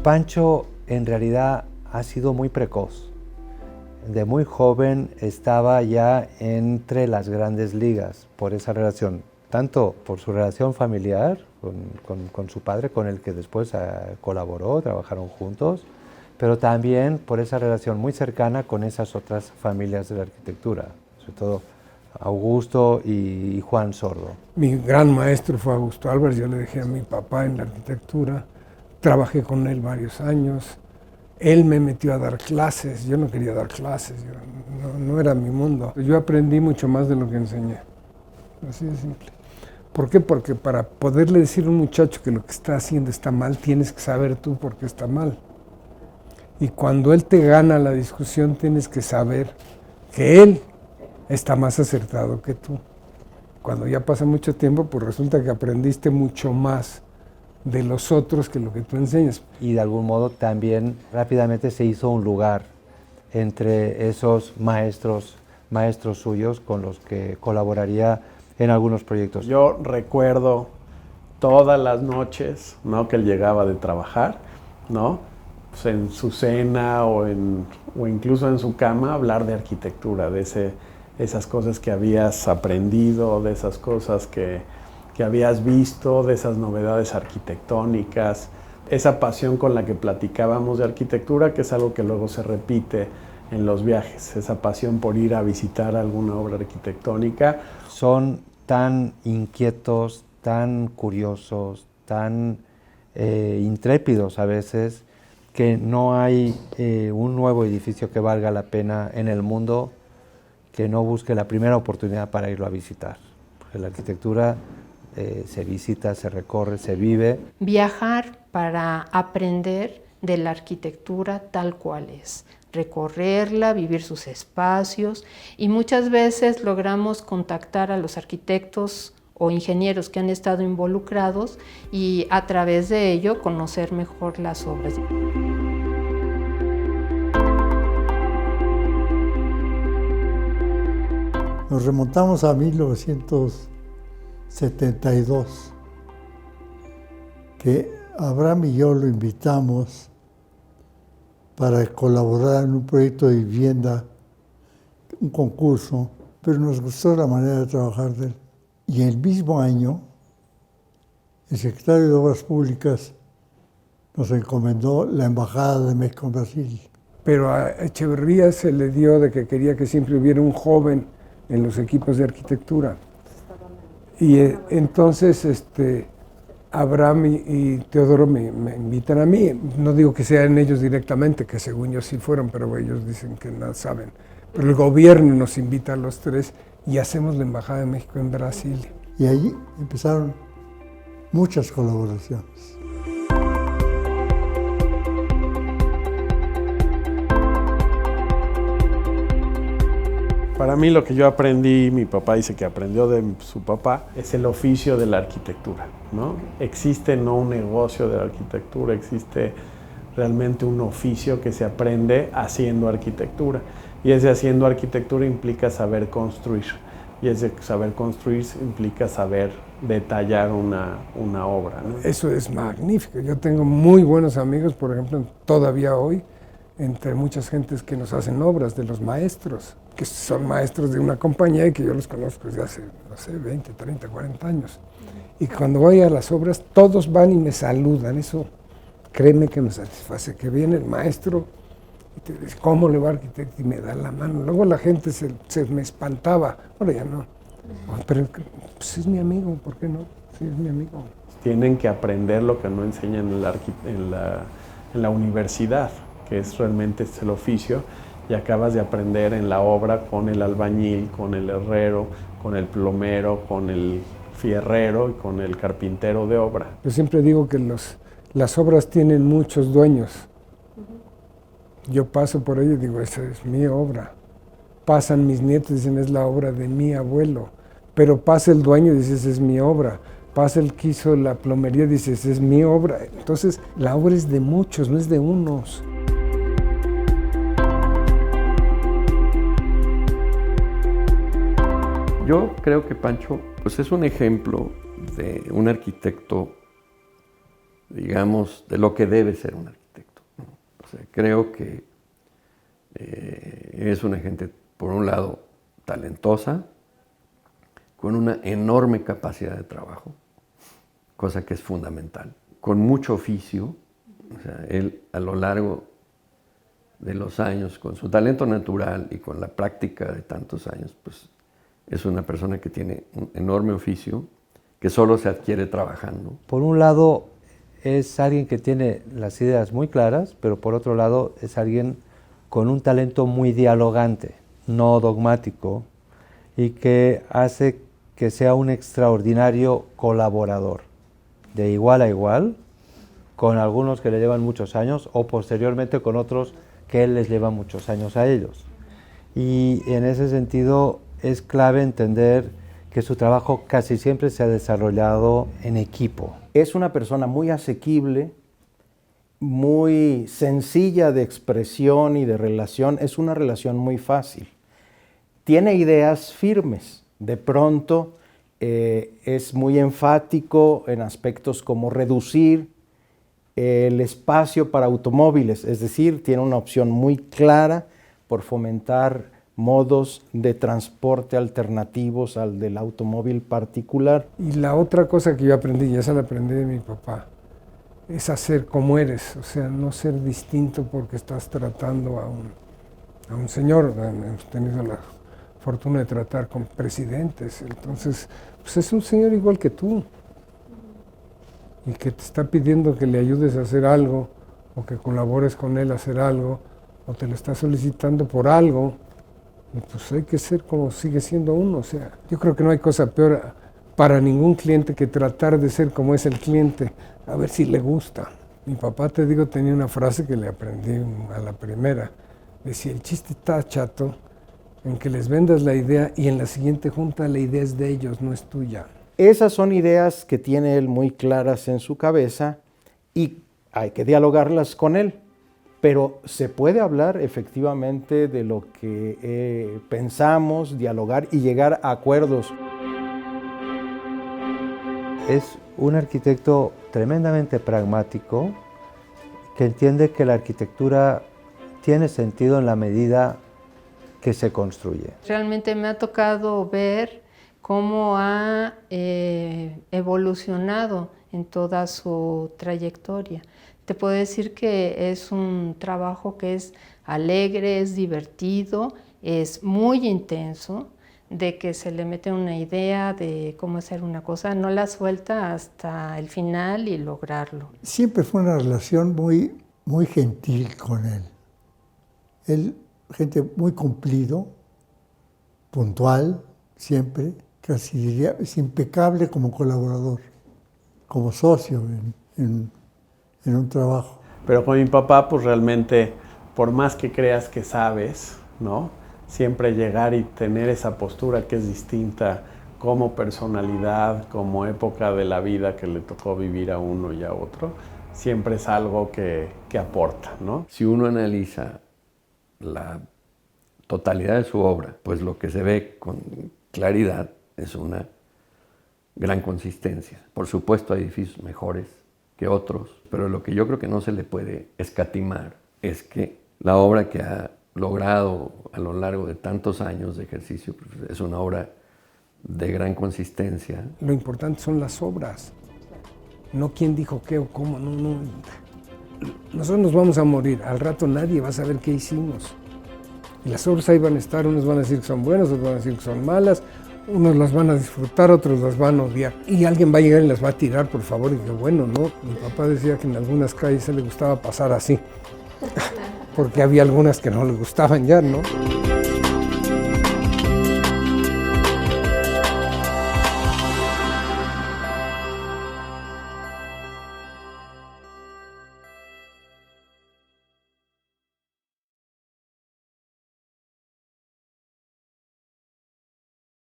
Pancho en realidad ha sido muy precoz. De muy joven estaba ya entre las grandes ligas por esa relación, tanto por su relación familiar con su padre, con el que después colaboró, trabajaron juntos, pero también por esa relación muy cercana con esas otras familias de la arquitectura, sobre todo Augusto y Juan Sordo. Mi gran maestro fue Augusto Álvarez, yo le dejé a mi papá en la arquitectura, trabajé con él varios años, él me metió a dar clases, yo no quería dar clases, no era mi mundo. Yo aprendí mucho más de lo que enseñé, así de simple. ¿Por qué? Porque para poderle decir a un muchacho que lo que está haciendo está mal, tienes que saber tú por qué está mal. Y cuando él te gana la discusión, tienes que saber que él está más acertado que tú. Cuando ya pasa mucho tiempo, pues resulta que aprendiste mucho más de los otros que lo que tú enseñas. Y de algún modo también rápidamente se hizo un lugar entre esos maestros suyos con los que colaboraría en algunos proyectos. Yo recuerdo todas las noches, ¿no?, que él llegaba de trabajar, ¿no?, pues en su cena o incluso en su cama, hablar de arquitectura, de esas cosas que habías aprendido, de esas cosas que habías visto, de esas novedades arquitectónicas, esa pasión con la que platicábamos de arquitectura, que es algo que luego se repite en los viajes, esa pasión por ir a visitar alguna obra arquitectónica. Son tan inquietos, tan curiosos, tan intrépidos a veces, que no hay un nuevo edificio que valga la pena en el mundo que no busque la primera oportunidad para irlo a visitar. Porque la arquitectura se visita, se recorre, se vive. Viajar para aprender de la arquitectura tal cual es, recorrerla, vivir sus espacios, y muchas veces logramos contactar a los arquitectos o ingenieros que han estado involucrados y a través de ello conocer mejor las obras. Nos remontamos a 1972, que Abraham y yo lo invitamos para colaborar en un proyecto de vivienda, un concurso, pero nos gustó la manera de trabajar de él. Y el mismo año, el secretario de Obras Públicas nos encomendó la Embajada de México en Brasil. Pero a Echeverría se le dio de que quería que siempre hubiera un joven en los equipos de arquitectura. Y entonces Abraham y Teodoro me invitan a mí. No digo que sean ellos directamente, que según yo sí fueron, pero ellos dicen que no saben. Pero el gobierno nos invita a los tres y hacemos la Embajada de México en Brasil. Y allí empezaron muchas colaboraciones. Para mí lo que yo aprendí, mi papá dice que aprendió de su papá, es el oficio de la arquitectura, ¿no? Existe no un negocio de la arquitectura, existe realmente un oficio que se aprende haciendo arquitectura. Y ese haciendo arquitectura implica saber construir. Y ese saber construir implica saber detallar una obra, ¿no? Eso es magnífico. Yo tengo muy buenos amigos, por ejemplo, todavía hoy, entre muchas gentes que nos hacen obras, de los maestros, que son maestros de una compañía y que yo los conozco desde hace, no sé, 20, 30, 40 años. Y cuando voy a las obras, todos van y me saludan. Eso, créeme que me satisface, que viene el maestro y te dice, ¿cómo le va, arquitecto? Y me da la mano. Luego la gente se me espantaba. Ahora ya no. Pero pues es mi amigo, ¿por qué no? Sí, es mi amigo. Tienen que aprender lo que no enseñan en la universidad, que es realmente el oficio, y acabas de aprender en la obra con el albañil, con el herrero, con el plomero, con el fierrero y con el carpintero de obra. Yo siempre digo que las obras tienen muchos dueños. Yo paso por ello y digo, esa es mi obra. Pasan mis nietos y dicen, es la obra de mi abuelo. Pero pasa el dueño y dice, esa es mi obra. Pasa el que hizo la plomería y dice, esa es mi obra. Entonces, la obra es de muchos, no es de unos. Yo creo que Pancho pues es un ejemplo de un arquitecto, digamos, de lo que debe ser un arquitecto. O sea, creo que es una gente, por un lado, talentosa, con una enorme capacidad de trabajo, cosa que es fundamental, con mucho oficio. O sea, él a lo largo de los años, con su talento natural y con la práctica de tantos años, pues es una persona que tiene un enorme oficio que solo se adquiere trabajando. Por un lado, es alguien que tiene las ideas muy claras, pero por otro lado es alguien con un talento muy dialogante, no dogmático, y que hace que sea un extraordinario colaborador, de igual a igual, con algunos que le llevan muchos años o posteriormente con otros que él les lleva muchos años a ellos. Y en ese sentido es clave entender que su trabajo casi siempre se ha desarrollado en equipo. Es una persona muy asequible, muy sencilla de expresión y de relación. Es una relación muy fácil. Tiene ideas firmes. De pronto es muy enfático en aspectos como reducir el espacio para automóviles. Es decir, tiene una opción muy clara por fomentar modos de transporte alternativos al del automóvil particular. Y la otra cosa que yo aprendí, y esa la aprendí de mi papá, es hacer como eres, o sea, no ser distinto porque estás tratando a un señor. Hemos tenido la fortuna de tratar con presidentes, entonces pues es un señor igual que tú y que te está pidiendo que le ayudes a hacer algo o que colabores con él a hacer algo o te lo está solicitando por algo. Y pues hay que ser como sigue siendo uno. O sea, yo creo que no hay cosa peor para ningún cliente que tratar de ser como es el cliente, a ver si le gusta. Mi papá, te digo, tenía una frase que le aprendí a la primera. Decía, el chiste está, chato, en que les vendas la idea y en la siguiente junta la idea es de ellos, no es tuya. Esas son ideas que tiene él muy claras en su cabeza y hay que dialogarlas con él. Pero se puede hablar efectivamente de lo que pensamos, dialogar y llegar a acuerdos. Es un arquitecto tremendamente pragmático que entiende que la arquitectura tiene sentido en la medida que se construye. Realmente me ha tocado ver cómo ha evolucionado en toda su trayectoria. Te puedo decir que es un trabajo que es alegre, es divertido, es muy intenso, de que se le mete una idea de cómo hacer una cosa, no la suelta hasta el final y lograrlo. Siempre fue una relación muy, muy gentil con él. Él, gente muy cumplido, puntual, siempre, casi diría, es impecable como colaborador, como socio en un trabajo. Pero con mi papá, pues realmente, por más que creas que sabes, ¿no? Siempre llegar y tener esa postura que es distinta como personalidad, como época de la vida que le tocó vivir a uno y a otro, siempre es algo que aporta, ¿no? Si uno analiza la totalidad de su obra, pues lo que se ve con claridad es una gran consistencia. Por supuesto hay edificios mejores que otros, pero lo que yo creo que no se le puede escatimar es que la obra que ha logrado a lo largo de tantos años de ejercicio pues, es una obra de gran consistencia. Lo importante son las obras, no quién dijo qué o cómo, no. Nosotros nos vamos a morir, al rato nadie va a saber qué hicimos. Y las obras ahí van a estar, unos van a decir que son buenas, otros van a decir que son malas, unos las van a disfrutar, otros las van a odiar. Y alguien va a llegar y las va a tirar, por favor, y que bueno, ¿no? Mi papá decía que en algunas calles se le gustaba pasar así, porque había algunas que no le gustaban ya, ¿no?